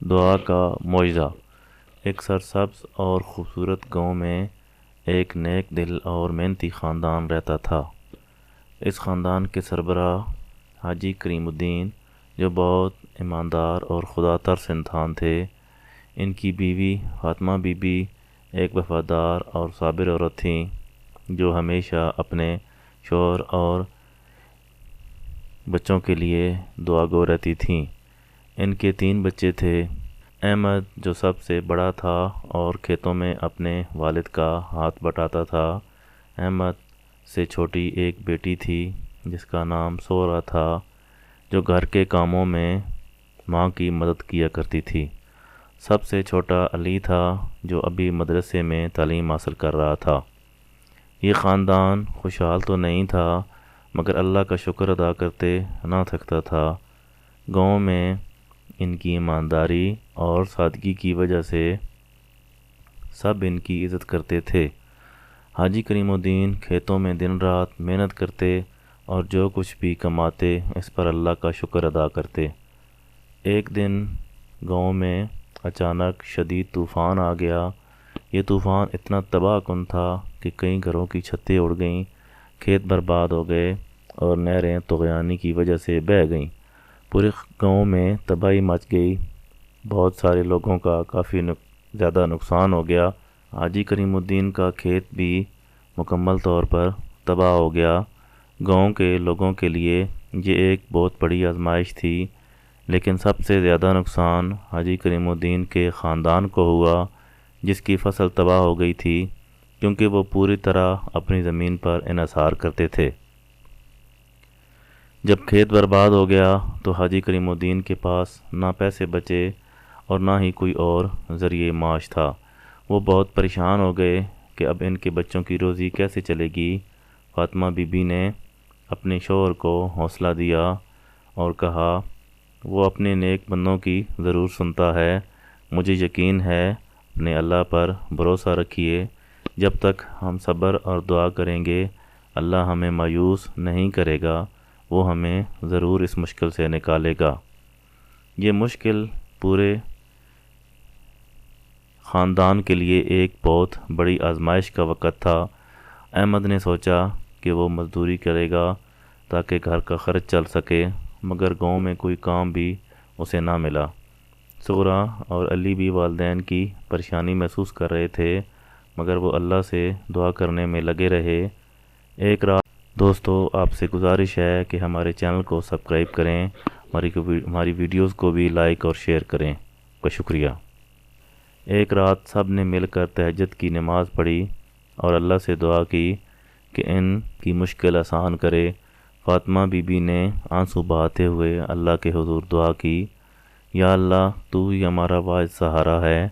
دعا کا معجزہ۔ ایک سرسبز اور خوبصورت گاؤں میں ایک نیک دل اور محنتی خاندان رہتا تھا۔ اس خاندان کے سربراہ حاجی کریم الدین جو بہت ایماندار اور خدا ترس انسان تھے۔ ان کی بیوی فاطمہ بی بی ایک وفادار اور صابر عورت تھیں جو ہمیشہ اپنے شوہر اور بچوں کے لیے دعا گو رہتی تھیں۔ ان کے 3 بچے تھے۔ احمد جو سب سے بڑا تھا اور کھیتوں میں اپنے والد کا ہاتھ بٹاتا تھا۔ احمد سے چھوٹی ایک بیٹی تھی جس کا نام سورہ تھا، جو گھر کے کاموں میں ماں کی مدد کیا کرتی تھی۔ سب سے چھوٹا علی تھا جو ابھی مدرسے میں تعلیم حاصل کر رہا تھا۔ یہ خاندان خوشحال تو نہیں تھا مگر اللہ کا شکر ادا کرتے نہ تھکتا تھا۔ گاؤں میں ان کی ایمانداری اور سادگی کی وجہ سے سب ان کی عزت کرتے تھے۔ حاجی کریم الدین کھیتوں میں دن رات محنت کرتے اور جو کچھ بھی کماتے اس پر اللہ کا شکر ادا کرتے۔ ایک دن گاؤں میں اچانک شدید طوفان آ گیا۔ یہ طوفان اتنا تباہ کن تھا کہ کئی گھروں کی چھتیں اڑ گئیں، کھیت برباد ہو گئے اور نہریں طغیانی کی وجہ سے بہہ گئیں۔ پورے گاؤں میں تباہی مچ گئی۔ بہت سارے لوگوں کا کافی زیادہ نقصان ہو گیا۔ حاجی کریم الدین کا کھیت بھی مکمل طور پر تباہ ہو گیا۔ گاؤں کے لوگوں کے لیے یہ ایک بہت بڑی آزمائش تھی، لیکن سب سے زیادہ نقصان حاجی کریم الدین کے خاندان کو ہوا جس کی فصل تباہ ہو گئی تھی کیونکہ وہ پوری طرح اپنی زمین پر انحصار کرتے تھے۔ جب کھیت برباد ہو گیا تو حاجی کریم الدین کے پاس نہ پیسے بچے اور نہ ہی کوئی اور ذریعہ معاش تھا۔ وہ بہت پریشان ہو گئے کہ اب ان کے بچوں کی روزی کیسے چلے گی۔ فاطمہ بی بی نے اپنے شوہر کو حوصلہ دیا اور کہا، وہ اپنے نیک بندوں کی ضرور سنتا ہے۔ مجھے یقین ہے، اپنے اللہ پر بھروسہ رکھیے۔ جب تک ہم صبر اور دعا کریں گے اللہ ہمیں مایوس نہیں کرے گا، وہ ہمیں ضرور اس مشکل سے نکالے گا۔ یہ مشکل پورے خاندان کے لیے ایک بہت بڑی آزمائش کا وقت تھا۔ احمد نے سوچا کہ وہ مزدوری کرے گا تاکہ گھر کا خرچ چل سکے، مگر گاؤں میں کوئی کام بھی اسے نہ ملا۔ سورہ اور علی بھی والدین کی پریشانی محسوس کر رہے تھے مگر وہ اللہ سے دعا کرنے میں لگے رہے۔ ایک رات دوستو، آپ سے گزارش ہے کہ ہمارے چینل کو سبسکرائب کریں، ہماری ویڈیوز کو بھی لائک اور شیئر کریں۔ کا شکریہ۔ ایک رات سب نے مل کر تہجد کی نماز پڑھی اور اللہ سے دعا کی کہ ان کی مشکل آسان کرے۔ فاطمہ بی بی نے آنسو بہاتے ہوئے اللہ کے حضور دعا کی، یا اللہ، تو ہی ہمارا واحد سہارا ہے۔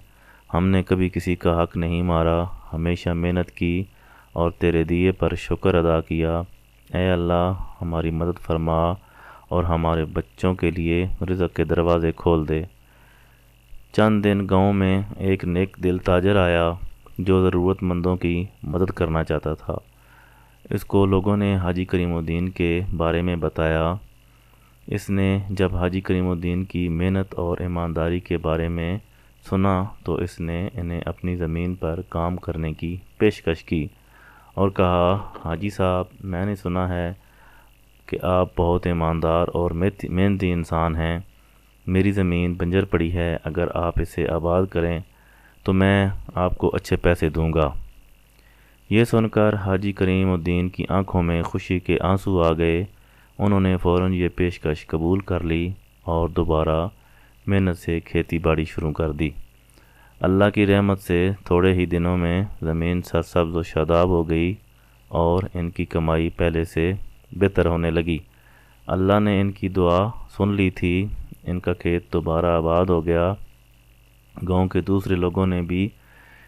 ہم نے کبھی کسی کا حق نہیں مارا، ہمیشہ محنت کی اور تیرے دیے پر شکر ادا کیا۔ اے اللہ، ہماری مدد فرما اور ہمارے بچوں کے لیے رزق کے دروازے کھول دے۔ چند دن گاؤں میں ایک نیک دل تاجر آیا جو ضرورت مندوں کی مدد کرنا چاہتا تھا۔ اس کو لوگوں نے حاجی کریم الدین کے بارے میں بتایا۔ اس نے جب حاجی کریم الدین کی محنت اور ایمانداری کے بارے میں سنا تو اس نے انہیں اپنی زمین پر کام کرنے کی پیشکش کی اور کہا، حاجی صاحب، میں نے سنا ہے کہ آپ بہت ایماندار اور محنتی انسان ہیں۔ میری زمین بنجر پڑی ہے، اگر آپ اسے آباد کریں تو میں آپ کو اچھے پیسے دوں گا۔ یہ سن کر حاجی کریم الدین کی آنکھوں میں خوشی کے آنسو آ گئے۔ انہوں نے فوراً یہ پیشکش قبول کر لی اور دوبارہ محنت سے کھیتی باڑی شروع کر دی۔ اللہ کی رحمت سے تھوڑے ہی دنوں میں زمین سرسبز و شاداب ہو گئی اور ان کی کمائی پہلے سے بہتر ہونے لگی۔ اللہ نے ان کی دعا سن لی تھی۔ ان کا کھیت دوبارہ آباد ہو گیا۔ گاؤں کے دوسرے لوگوں نے بھی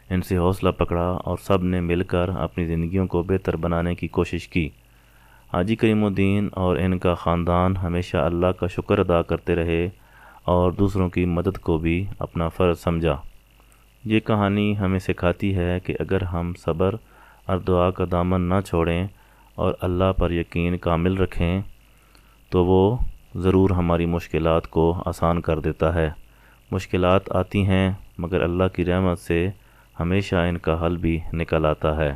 ان سے حوصلہ پکڑا اور سب نے مل کر اپنی زندگیوں کو بہتر بنانے کی کوشش کی۔ حاجی کریم الدین اور ان کا خاندان ہمیشہ اللہ کا شکر ادا کرتے رہے اور دوسروں کی مدد کو بھی اپنا فرض سمجھا۔ یہ کہانی ہمیں سکھاتی ہے کہ اگر ہم صبر اور دعا کا دامن نہ چھوڑیں اور اللہ پر یقین کامل رکھیں تو وہ ضرور ہماری مشکلات کو آسان کر دیتا ہے۔ مشکلات آتی ہیں مگر اللہ کی رحمت سے ہمیشہ ان کا حل بھی نکل آتا ہے۔